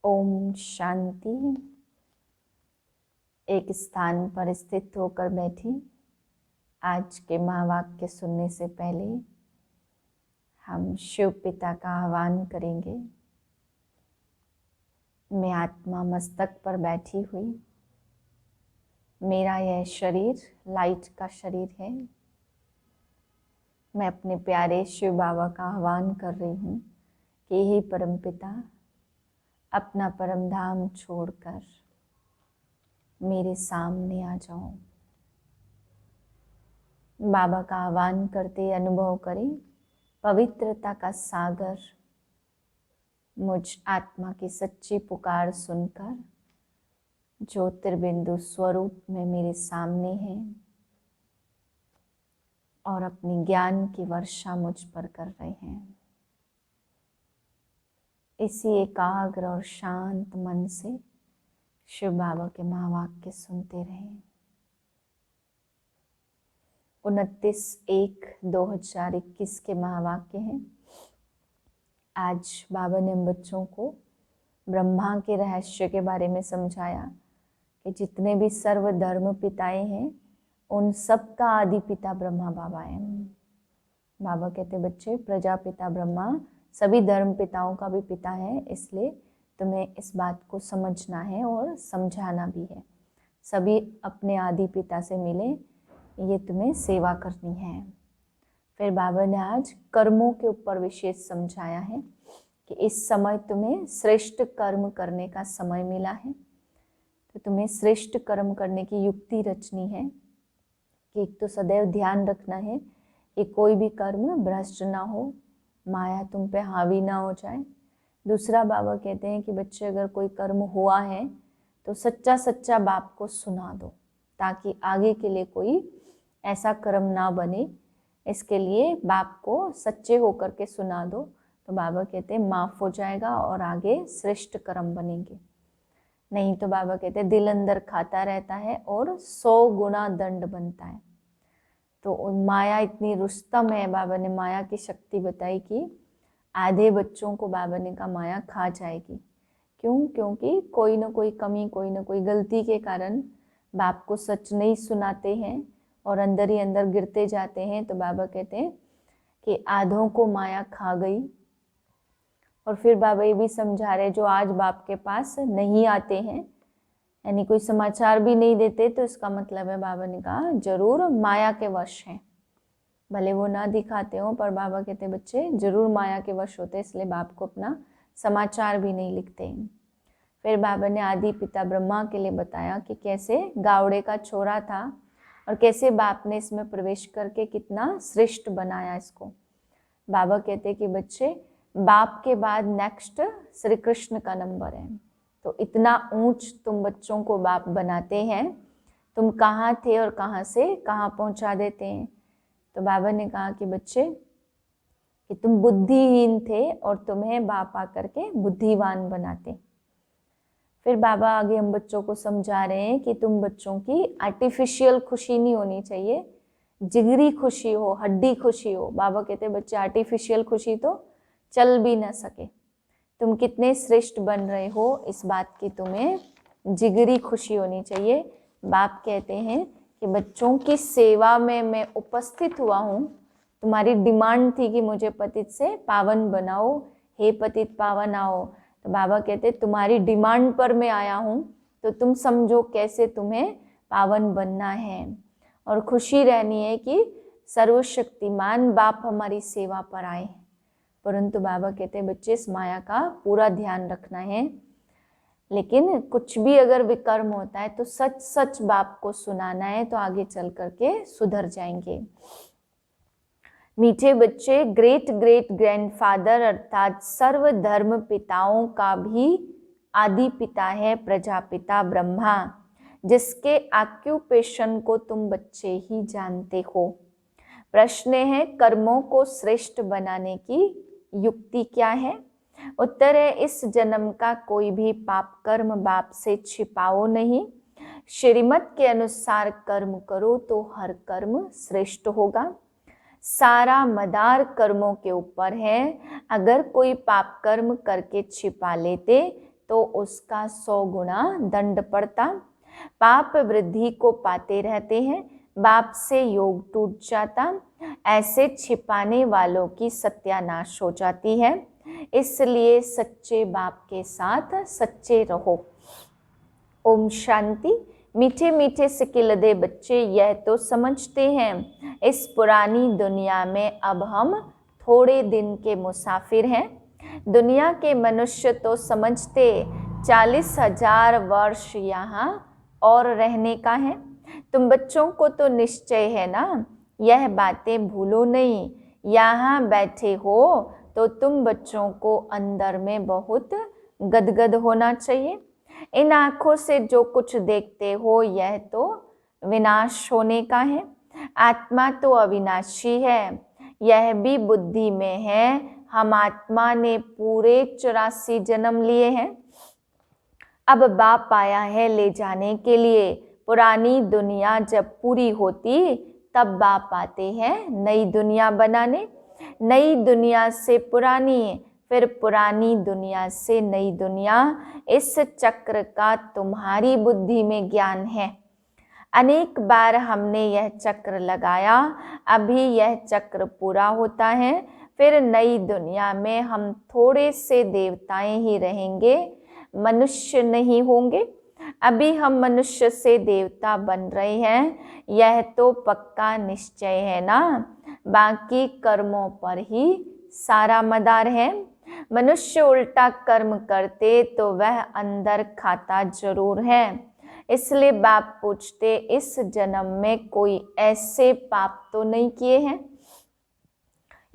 ओम शांति। एक स्थान पर स्थित होकर बैठी आज के महावाक्य सुनने से पहले हम शिव पिता का आह्वान करेंगे। मैं आत्मा मस्तक पर बैठी हुई, मेरा यह शरीर लाइट का शरीर है। मैं अपने प्यारे शिव बाबा का आह्वान कर रही हूँ कि हे परम पिता, अपना परम धाम छोड़कर मेरे सामने आ जाओ। बाबा का आह्वान करते अनुभव करें पवित्रता का सागर मुझ आत्मा की सच्ची पुकार सुनकर ज्योतिर्बिंदु स्वरूप में मेरे सामने है और अपनी ज्ञान की वर्षा मुझ पर कर रहे हैं। इसी एकाग्र और शांत मन से शिव बाबा के महावाक्य सुनते रहें। 29/1/2021 के महावाक्य हैं। आज बाबा ने हम बच्चों को ब्रह्मा के रहस्य के बारे में समझाया कि जितने भी सर्व धर्म पिताएं हैं उन सब का आदि पिता ब्रह्मा बाबा है। बाबा कहते बच्चे, प्रजापिता ब्रह्मा सभी धर्म पिताओं का भी पिता है, इसलिए तुम्हें इस बात को समझना है और समझाना भी है। सभी अपने आदि पिता से मिले, ये तुम्हें सेवा करनी है। फिर बाबा ने आज कर्मों के ऊपर विशेष समझाया है कि इस समय तुम्हें श्रेष्ठ कर्म करने का समय मिला है। तो तुम्हें श्रेष्ठ कर्म करने की युक्ति रचनी है कि एक तो सदैव ध्यान रखना है कि कोई भी कर्म भ्रष्ट ना हो, माया तुम पे हावी ना हो जाए। दूसरा बाबा कहते हैं कि बच्चे, अगर कोई कर्म हुआ है तो सच्चा सच्चा बाप को सुना दो, ताकि आगे के लिए कोई ऐसा कर्म ना बने। इसके लिए बाप को सच्चे होकर के सुना दो, तो बाबा कहते हैं माफ़ हो जाएगा और आगे श्रेष्ठ कर्म बनेंगे। नहीं तो बाबा कहते हैं दिल अंदर खाता रहता है और 100 गुना दंड बनता है। तो माया इतनी रुस्तम है, बाबा ने माया की शक्ति बताई कि आधे बच्चों को बाबा ने कहा माया खा जाएगी। क्यों? क्योंकि कोई ना कोई कमी, कोई ना कोई गलती के कारण बाप को सच नहीं सुनाते हैं और अंदर ही अंदर गिरते जाते हैं। तो बाबा कहते हैं कि आधों को माया खा गई। और फिर बाबा ये भी समझा रहे, जो आज बाप के पास नहीं आते हैं, यानी कोई समाचार भी नहीं देते, तो इसका मतलब है बाबा ने कहा जरूर माया के वश हैं। भले वो ना दिखाते हो, पर बाबा कहते बच्चे जरूर माया के वश होते, इसलिए बाप को अपना समाचार भी नहीं लिखते। फिर बाबा ने आदि पिता ब्रह्मा के लिए बताया कि कैसे गावड़े का छोरा था और कैसे बाप ने इसमें प्रवेश करके कितना श्रेष्ठ बनाया इसको। बाबा कहते कि बच्चे, बाप के बाद नेक्स्ट श्री कृष्ण का नंबर है। तो इतना ऊंच तुम बच्चों को बाप बनाते हैं, तुम कहाँ थे और कहाँ से कहाँ पहुँचा देते हैं। तो बाबा ने कहा कि बच्चे, कि तुम बुद्धिहीन थे और तुम्हें बाप आकर के बुद्धिवान बनाते। फिर बाबा आगे हम बच्चों को समझा रहे हैं कि तुम बच्चों की आर्टिफिशियल खुशी नहीं होनी चाहिए, जिगरी खुशी हो, हड्डी खुशी हो। बाबा कहते बच्चे आर्टिफिशियल खुशी तो चल भी ना सके। तुम कितने श्रेष्ठ बन रहे हो, इस बात की तुम्हें जिगरी खुशी होनी चाहिए। बाप कहते हैं कि बच्चों की सेवा में मैं उपस्थित हुआ हूँ। तुम्हारी डिमांड थी कि मुझे पतित से पावन बनाओ, हे पतित पावन आओ। तो बाबा कहते तुम्हारी डिमांड पर मैं आया हूँ, तो तुम समझो कैसे तुम्हें पावन बनना है। और खुशी रहनी है कि सर्वशक्तिमान बाप हमारी सेवा पर आए हैं। परंतु बाबा कहते बच्चे, इस माया का पूरा ध्यान रखना है, लेकिन कुछ भी अगर विकर्म होता है तो सच सच बाप को सुनाना है, तो आगे चल करके सुधर जाएंगे। मीठे बच्चे, ग्रेट ग्रेट ग्रैंडफादर अर्थात सर्व धर्म पिताओं का भी आदि पिता है प्रजापिता ब्रह्मा, जिसके ऑक्यूपेशन को तुम बच्चे ही जानते हो। प्रश्न है, कर्मों को श्रेष्ठ बनाने की युक्ति क्या है? उत्तर है, इस जन्म का कोई भी पाप कर्म बाप से छिपाओ नहीं। श्रीमत के अनुसार कर्म करो तो हर कर्म श्रेष्ठ होगा। सारा मदार कर्मों के ऊपर है। अगर कोई पाप कर्म करके छिपा लेते तो उसका 100 गुना दंड पड़ता। पाप वृद्धि को पाते रहते हैं, बाप से योग टूट जाता। ऐसे छिपाने वालों की सत्यानाश हो जाती है। इसलिए सच्चे बाप के साथ सच्चे रहो। ओम शांति। मीठे मीठे सिकिलदे बच्चे यह तो समझते हैं इस पुरानी दुनिया में अब हम थोड़े दिन के मुसाफिर हैं। दुनिया के मनुष्य तो समझते 40,000 वर्ष यहाँ और रहने का है। तुम बच्चों को तो निश्चय है ना, यह बातें भूलो नहीं। यहाँ बैठे हो तो तुम बच्चों को अंदर में बहुत गदगद होना चाहिए। इन आँखों से जो कुछ देखते हो यह तो विनाश होने का है। आत्मा तो अविनाशी है, यह भी बुद्धि में है। हम आत्मा ने पूरे 84 जन्म लिए हैं। अब बाप आया है ले जाने के लिए। पुरानी दुनिया जब पूरी होती तब बाप आते हैं नई दुनिया बनाने। नई दुनिया से पुरानी, फिर पुरानी दुनिया से नई दुनिया। इस चक्र का तुम्हारी बुद्धि में ज्ञान है। अनेक बार हमने यह चक्र लगाया, अभी यह चक्र पूरा होता है। फिर नई दुनिया में हम थोड़े से देवताएं ही रहेंगे, मनुष्य नहीं होंगे। अभी हम मनुष्य से देवता बन रहे हैं, यह तो पक्का निश्चय है ना। बाकी कर्मों पर ही सारा मदार है। मनुष्य उल्टा कर्म करते तो वह अंदर खाता जरूर है। इसलिए बाप पूछते इस जन्म में कोई ऐसे पाप तो नहीं किए हैं।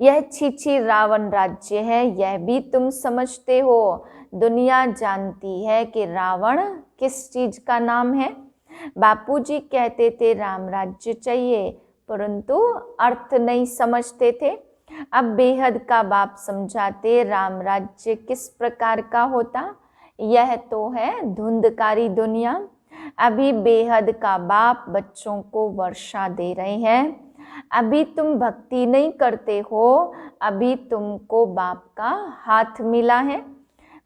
यह छीछी रावण राज्य है, यह भी तुम समझते हो। दुनिया जानती है कि रावण किस चीज का नाम है। बापूजी कहते थे राम राज्य चाहिए, परंतु अर्थ नहीं समझते थे। अब बेहद का बाप समझाते राम राज्य किस प्रकार का होता। यह तो है धुंधकारी दुनिया। अभी बेहद का बाप बच्चों को वर्षा दे रहे हैं। अभी तुम भक्ति नहीं करते हो, अभी तुमको बाप का हाथ मिला है।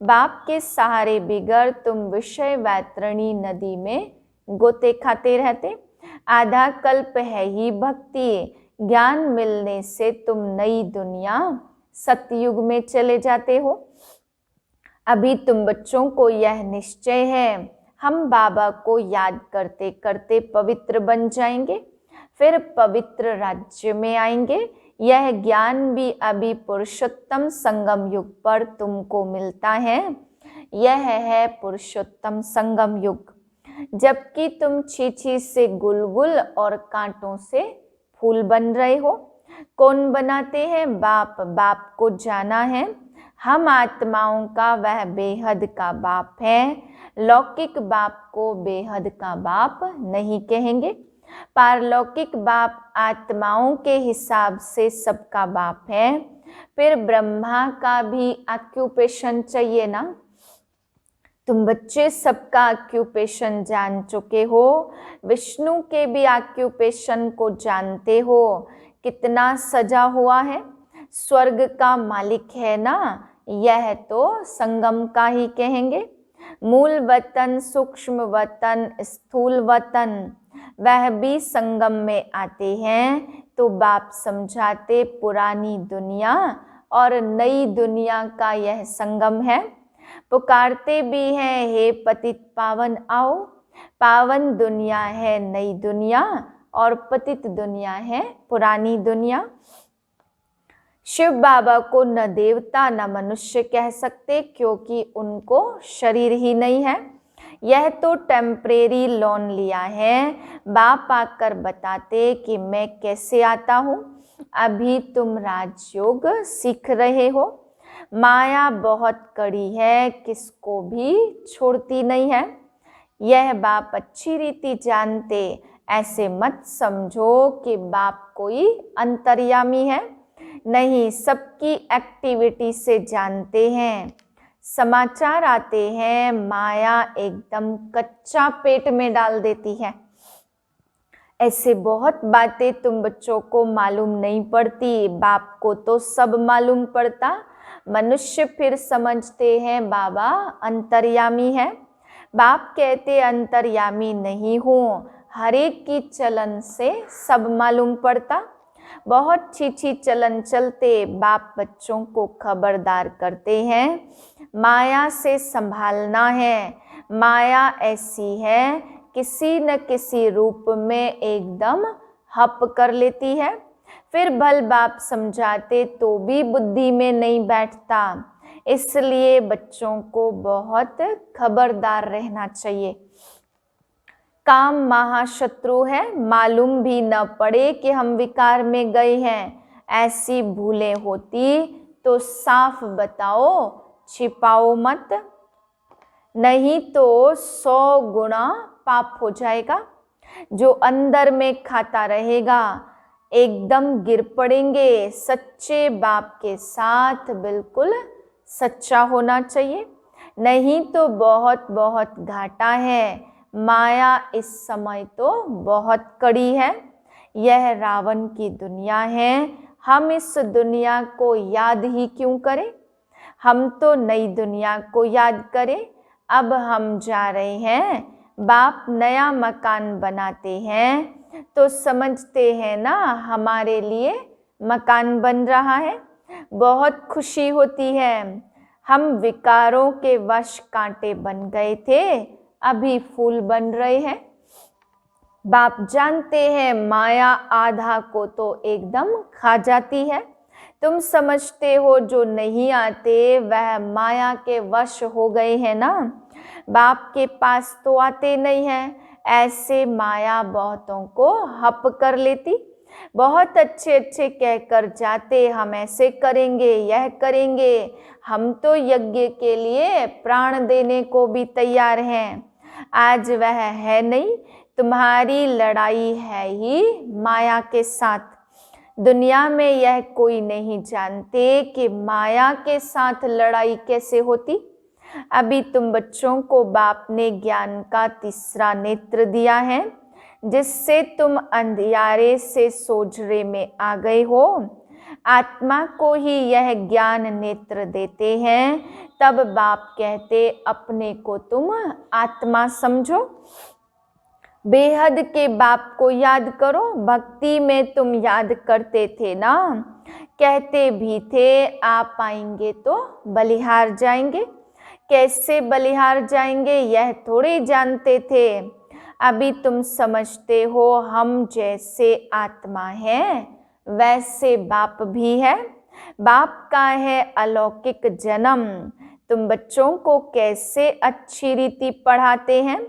बाप के सहारे बिगर तुम विषय वैतरणी नदी में गोते खाते रहते। आधा कल्प है ही भक्ति, ज्ञान मिलने से तुम नई दुनिया सतयुग में चले जाते हो। अभी तुम बच्चों को यह निश्चय है हम बाबा को याद करते करते पवित्र बन जाएंगे, फिर पवित्र राज्य में आएंगे। यह ज्ञान भी अभी पुरुषोत्तम संगम युग पर तुमको मिलता है। यह है पुरुषोत्तम संगम युग, जबकि तुम छीछी से गुलगुल और कांटों से फूल बन रहे हो। कौन बनाते हैं? बाप। बाप को जाना है। हम आत्माओं का वह बेहद का बाप है। लौकिक बाप को बेहद का बाप नहीं कहेंगे। पारलौकिक बाप आत्माओं के हिसाब से सबका बाप है। फिर ब्रह्मा का भी ऑक्यूपेशन चाहिए ना। तुम बच्चे सबका ऑक्यूपेशन जान चुके हो, विष्णु के भी ऑक्यूपेशन को जानते हो। कितना सजा हुआ है, स्वर्ग का मालिक है ना। यह तो संगम का ही कहेंगे। मूल वतन, सूक्ष्म वतन, स्थूल वतन, वह भी संगम में आते हैं। तो बाप समझाते पुरानी दुनिया और नई दुनिया का यह संगम है। पुकारते भी हैं हे पतित पावन आओ। पावन दुनिया है नई दुनिया और पतित दुनिया है पुरानी दुनिया। शिव बाबा को न देवता न मनुष्य कह सकते, क्योंकि उनको शरीर ही नहीं है। यह तो टेम्परेरी लोन लिया है। बाप आकर बताते कि मैं कैसे आता हूँ। अभी तुम राजयोग सीख रहे हो। माया बहुत कड़ी है, किसको भी छोड़ती नहीं है। यह बाप अच्छी रीति जानते। ऐसे मत समझो कि बाप कोई अंतर्यामी है, नहीं, सबकी एक्टिविटी से जानते हैं। समाचार आते हैं, माया एकदम कच्चा पेट में डाल देती है। ऐसे बहुत बातें तुम बच्चों को मालूम नहीं पड़ती, बाप को तो सब मालूम पड़ता। मनुष्य फिर समझते हैं बाबा अंतर्यामी है। बाप कहते अंतर्यामी नहीं हूँ, हर एक की चलन से सब मालूम पड़ता। बहुत छीछी चलन चलते बाप बच्चों को खबरदार करते हैं, माया से संभालना है। माया ऐसी है, किसी न किसी रूप में एकदम हप कर लेती है। फिर भल बाप समझाते तो भी बुद्धि में नहीं बैठता। इसलिए बच्चों को बहुत खबरदार रहना चाहिए। काम महाशत्रु है, मालूम भी न पड़े कि हम विकार में गए हैं। ऐसी भूलें होती तो साफ बताओ, छिपाओ मत, नहीं तो 100 गुना पाप हो जाएगा। जो अंदर में खाता रहेगा एकदम गिर पड़ेंगे। सच्चे बाप के साथ बिल्कुल सच्चा होना चाहिए, नहीं तो बहुत बहुत घाटा है। माया इस समय तो बहुत कड़ी है। यह रावण की दुनिया है, हम इस दुनिया को याद ही क्यों करें। हम तो नई दुनिया को याद करें। अब हम जा रहे हैं, बाप नया मकान बनाते हैं तो समझते हैं ना हमारे लिए मकान बन रहा है। बहुत खुशी होती है। हम विकारों के वश कांटे बन गए थे, अभी फूल बन रहे हैं। बाप जानते हैं माया आधा को तो एकदम खा जाती है। तुम समझते हो जो नहीं आते वह माया के वश हो गए हैं ना, बाप के पास तो आते नहीं हैं। ऐसे माया बहुतों को हप कर लेती। बहुत अच्छे अच्छे कहकर जाते, हम ऐसे करेंगे, यह करेंगे, हम तो यज्ञ के लिए प्राण देने को भी तैयार हैं। आज वह है नहीं, तुम्हारी लड़ाई है ही माया के साथ। दुनिया में यह कोई नहीं जानते कि माया के साथ लड़ाई कैसे होती। अभी तुम बच्चों को बाप ने ज्ञान का तीसरा नेत्र दिया है, जिससे तुम अंधियारे से सोझरे में आ गए हो। आत्मा को ही यह ज्ञान नेत्र देते हैं। तब बाप कहते अपने को तुम आत्मा समझो। बेहद के बाप को याद करो। भक्ति में तुम याद करते थे ना, कहते भी थे आप आएंगे तो बलिहार जाएंगे। कैसे बलिहार जाएंगे यह थोड़े जानते थे। अभी तुम समझते हो हम जैसे आत्मा हैं वैसे बाप भी है। बाप का है अलौकिक जन्म। तुम बच्चों को कैसे अच्छी रीति पढ़ाते हैं।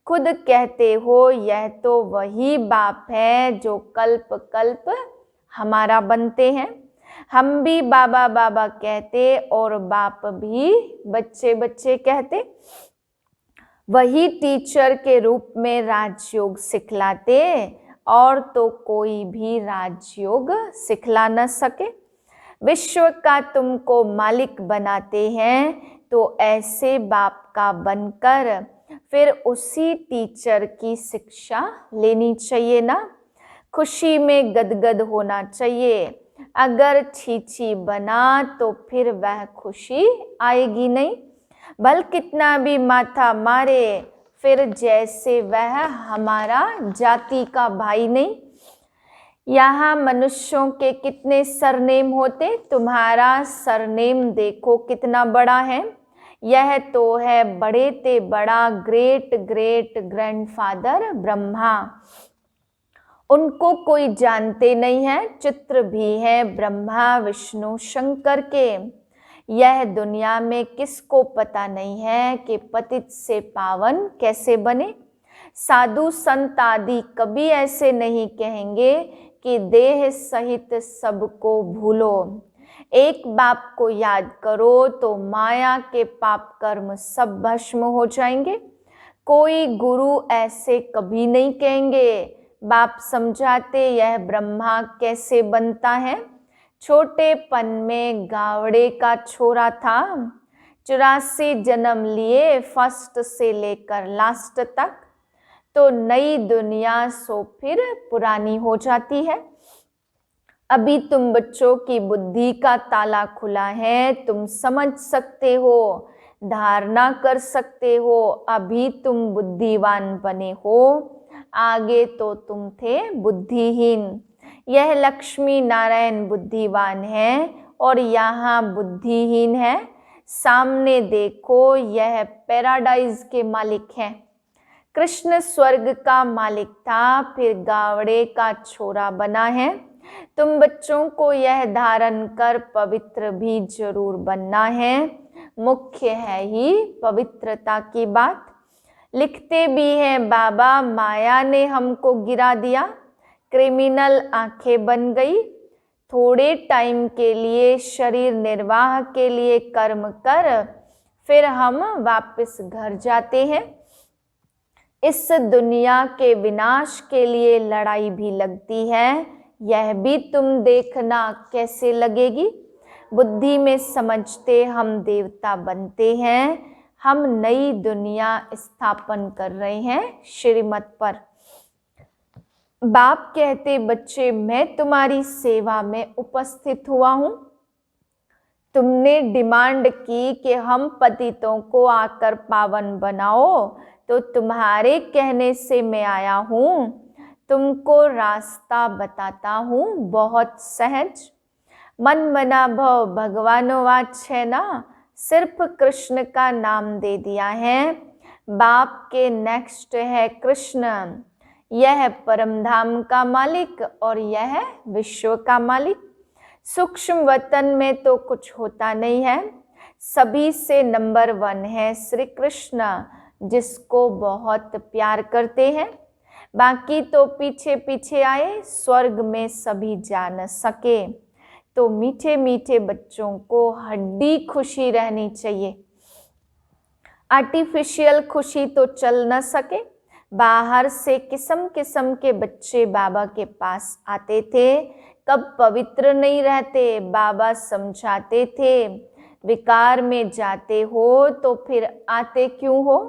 खुद कहते हो यह तो वही बाप है जो कल्प कल्प हमारा बनते हैं। हम भी बाबा बाबा कहते और बाप भी बच्चे बच्चे कहते। वही टीचर के रूप में राजयोग सिखलाते, और तो कोई भी राजयोग सिखला न सके। विश्व का तुमको मालिक बनाते हैं तो ऐसे बाप का बनकर फिर उसी टीचर की शिक्षा लेनी चाहिए ना। खुशी में गदगद होना चाहिए। अगर छीछी बना तो फिर वह खुशी आएगी नहीं। भल कितना भी माथा मारे, फिर जैसे वह हमारा जाति का भाई नहीं। यहाँ मनुष्यों के कितने सरनेम होते, तुम्हारा सरनेम देखो कितना बड़ा है। यह तो है बड़े ते बड़ा ग्रेट ग्रेट ग्रैंडफादर ब्रह्मा। उनको कोई जानते नहीं है। चित्र भी है ब्रह्मा विष्णु शंकर के। यह दुनिया में किसको पता नहीं है कि पतित से पावन कैसे बने। साधु संत आदि कभी ऐसे नहीं कहेंगे कि देह सहित सबको भूलो। एक बाप को याद करो तो माया के पाप कर्म सब भस्म हो जाएंगे। कोई गुरु ऐसे कभी नहीं कहेंगे। बाप समझाते यह ब्रह्मा कैसे बनता है। छोटेपन में गावड़े का छोरा था, 84 जन्म लिए फर्स्ट से लेकर लास्ट तक। तो नई दुनिया सो फिर पुरानी हो जाती है। अभी तुम बच्चों की बुद्धि का ताला खुला है, तुम समझ सकते हो, धारणा कर सकते हो, अभी तुम बुद्धिवान बने हो, आगे तो तुम थे बुद्धिहीन। यह लक्ष्मी नारायण बुद्धिवान है और यहाँ बुद्धिहीन है। सामने देखो, यह पैराडाइज के मालिक हैं। कृष्ण स्वर्ग का मालिक था, फिर गावड़े का छोरा बना है। तुम बच्चों को यह धारण कर पवित्र भी जरूर बनना है। मुख्य है ही पवित्रता की बात। लिखते भी हैं बाबा, माया ने हमको गिरा दिया, क्रिमिनल आंखें बन गई। थोड़े टाइम के लिए शरीर निर्वाह के लिए कर्म कर, फिर हम वापस घर जाते हैं। इस दुनिया के विनाश के लिए लड़ाई भी लगती है, यह भी तुम देखना कैसे लगेगी। बुद्धि में समझते हम देवता बनते हैं, हम नई दुनिया स्थापन कर रहे हैं श्रीमत पर। बाप कहते, बच्चे मैं तुम्हारी सेवा में उपस्थित हुआ हूं। तुमने डिमांड की कि हम पतितों को आकर पावन बनाओ, तो तुम्हारे कहने से मैं आया हूं। तुमको रास्ता बताता हूं बहुत सहज। मन मना भव भगवानोवाच है ना, सिर्फ कृष्ण का नाम दे दिया है। बाप के नेक्स्ट है कृष्ण, यह परम धाम का मालिक और यह विश्व का मालिक। सूक्ष्म वतन में तो कुछ होता नहीं है, सभी से नंबर 1 है श्री कृष्ण, जिसको बहुत प्यार करते हैं। बाकी तो पीछे पीछे आए, स्वर्ग में सभी जा न सके। तो मीठे मीठे बच्चों को हड्डी खुशी रहनी चाहिए, आर्टिफिशियल खुशी तो चल न सके। बाहर से किस्म किस्म के बच्चे बाबा के पास आते थे, कब पवित्र नहीं रहते, बाबा समझाते थे। विकार में जाते हो तो फिर आते क्यों हो?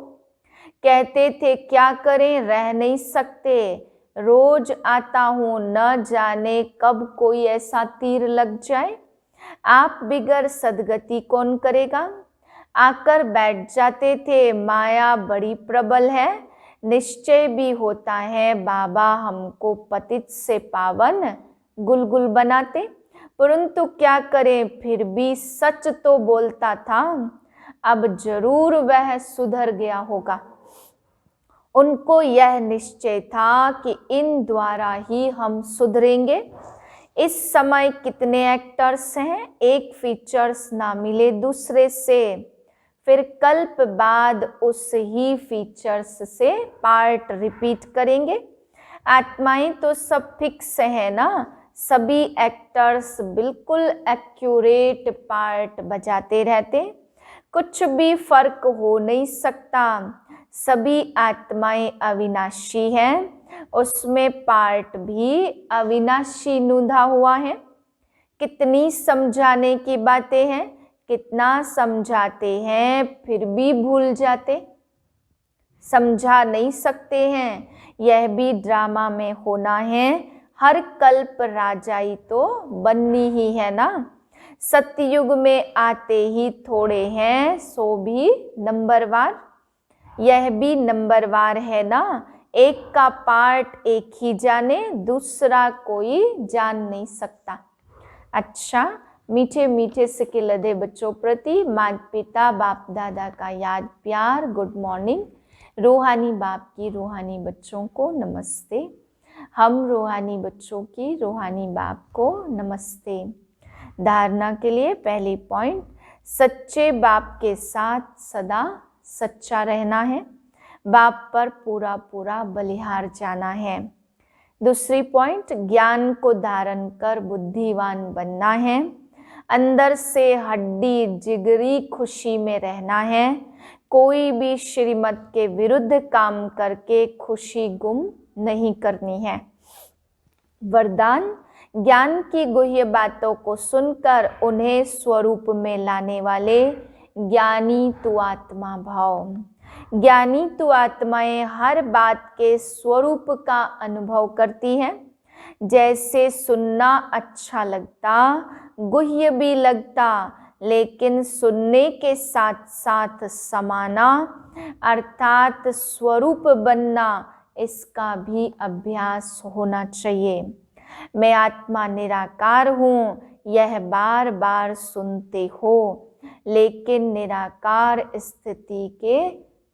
कहते थे क्या करें, रह नहीं सकते, रोज आता हूं, न जाने कब कोई ऐसा तीर लग जाए। आप बिगर सदगति कौन करेगा? आकर बैठ जाते थे, माया बड़ी प्रबल है। निश्चय भी होता है बाबा हमको पतित से पावन गुलगुल बनाते, परंतु क्या करें, फिर भी सच तो बोलता था। अब जरूर वह सुधर गया होगा। उनको यह निश्चय था कि इन द्वारा ही हम सुधरेंगे। इस समय कितने एक्टर्स हैं, एक फीचर्स ना मिले दूसरे से, फिर कल्प बाद उस ही फीचर्स से पार्ट रिपीट करेंगे। आत्माएं तो सब फिक्स है ना, सभी एक्टर्स बिल्कुल एक्यूरेट पार्ट बजाते रहते, कुछ भी फर्क हो नहीं सकता। सभी आत्माएं अविनाशी हैं, उसमें पार्ट भी अविनाशी नूंधा हुआ है। कितनी समझाने की बातें हैं, कितना समझाते हैं फिर भी भूल जाते, समझा नहीं सकते हैं। यह भी ड्रामा में होना है, हर कल्प राजाई तो बननी ही है ना। सतयुग में आते ही थोड़े हैं, सो भी नंबरवार, यह भी नंबरवार है ना। एक का पार्ट एक ही जाने, दूसरा कोई जान नहीं सकता। अच्छा, मीठे मीठे से के लदे बच्चों प्रति माता पिता बाप दादा का याद प्यार, गुड मॉर्निंग। रूहानी बाप की रूहानी बच्चों को नमस्ते। हम रूहानी बच्चों की रूहानी बाप को नमस्ते। धारणा के लिए पहली पॉइंट, सच्चे बाप के साथ सदा सच्चा रहना है, बाप पर पूरा पूरा बलिहार जाना है। दूसरी पॉइंट, ज्ञान को धारण कर बुद्धिवान बनना है, अंदर से हड्डी जिगरी खुशी में रहना है। कोई भी श्रीमत के विरुद्ध काम करके खुशी गुम नहीं करनी है। वरदान, ज्ञान की गुह्य बातों को सुनकर उन्हें स्वरूप में लाने वाले ज्ञानी तु आत्मा भाव। ज्ञानी तु आत्माएं हर बात के स्वरूप का अनुभव करती हैं। जैसे सुनना अच्छा लगता, गुह्य भी लगता, लेकिन सुनने के साथ साथ समाना अर्थात स्वरूप बनना, इसका भी अभ्यास होना चाहिए। मैं आत्मा निराकार हूँ, यह बार बार सुनते हो, लेकिन निराकार स्थिति के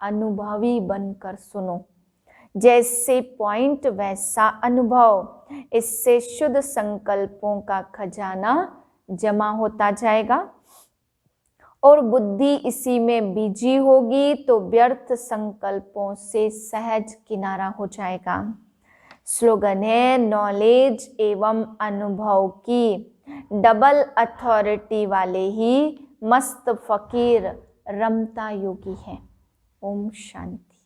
अनुभवी बनकर सुनो। जैसे पॉइंट वैसा अनुभव, इससे शुद्ध संकल्पों का खजाना जमा होता जाएगा और बुद्धि इसी में बिजी होगी तो व्यर्थ संकल्पों से सहज किनारा हो जाएगा। स्लोगन है, नॉलेज एवं अनुभव की डबल अथॉरिटी वाले ही मस्त फकीर रमता योगी है। ओम शांति।